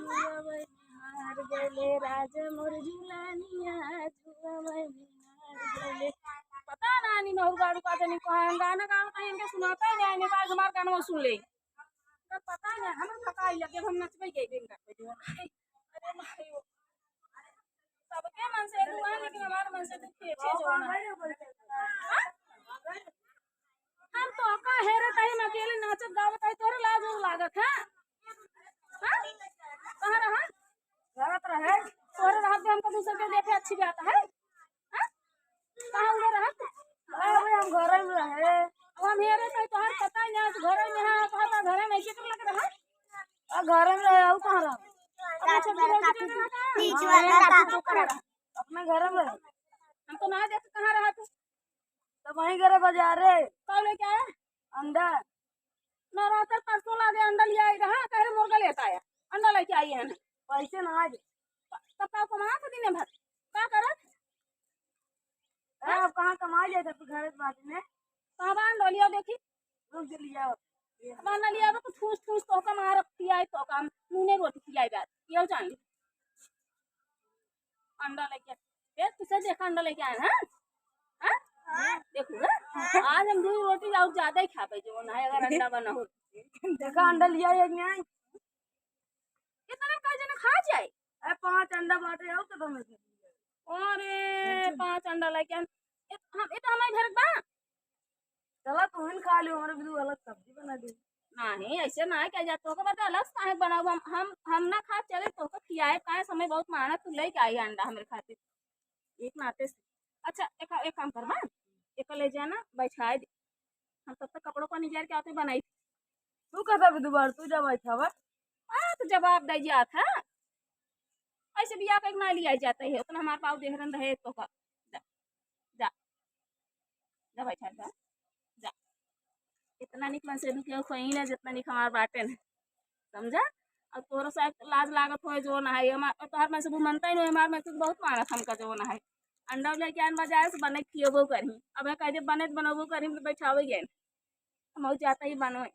जुआवै हार गले राजा मोर झुलानिया जुआवै हार गले। पता ना नी नौर गाड़ू का जनी कहाँ गाना गाओ कहीं इनके सुनाता ही नहीं निकाल हमार गाना सुन ले तो पता नहीं हम थका लगे हम नचबे के दिन करते जो अरे भाई सबके मन से दुआ लेकिन हमारे मन से दुखी है जो ना हम तो का हेरे तई में अकेले नाचत गावत है तोरे लाज लागत है हां कहां रहा गलत रहे तोरे रात में हमको दूसरे के देखे अच्छी बात है हां कहां उड़े रहा अरे हम घर में रहे हम हेरे तई तोहर पता ही नहीं घर में हां कहता घर में के लग रहा घर में रहे और कहां रहा बीच वाला काटू कर अपने घर में हम तो ना देख कहां रहा तू तो वहीं घर बाजार रे कब लेके आया अंडा नवरात्र परसों लागे अंडा ले आई रहा कह मुर्गा लेता आया अंडा लेके आई है पैसे ना आज तब का कमा के दिन भर का करत अब कहां कमा जाए तब घर बात में कहां बांध लो लिया देखी रुक लिया बांध लिया तो ठूस ठूस तो का मार पियाई तो काम नूने रोटी पियाई बात ये जान ली अंडा लेके ये तुझे देखा अंडा लेके आया है देखो आज हम दो रोटी और ज्यादा ही खा पाए जो ना अगर अंडा बना हो देखा अंडा लिया एक नहीं इतना का जन खा जाए 5 अंडा बाटे आओ तो तुम अरे 5 अंडा लेके हम ये तो हमारे घर बा चला तुम खा लियो हमारे भी अलग सब्जी बना दे नहीं ऐसे ना क्या जा तो का बता अलग काहे बनाओ हम ना खा चले तो का खियाए काहे समय बहुत मेहनत तू लेके आई अंडा हमारे खातिर एक नाते से अच्छा एक काम कर बा एक ले जाना बैठा दे हम तब तक कपड़ों को निजार के आते बनाई तू कहता भी दोबारा तू जब बैठा हुआ तो जवाब दे दिया था ऐसे बिया का ना लिया जाता है उतना हमारे पास देहरन रहे तो का जा जा जा बैठा जा जा इतना निक मन से दुखिया खोई ना जितना निक हमार बाटे न समझा और तोरा सा लाज लागत हो जो ना है हमार तोहर में से मनता ही नहीं हमार में से बहुत मानत हमका जो ना है अंडा लेके आन बाजार से बने खियोबो करी अब कह दे बने बनोबो करी तो बैठावे गए हम जाता ही बनवे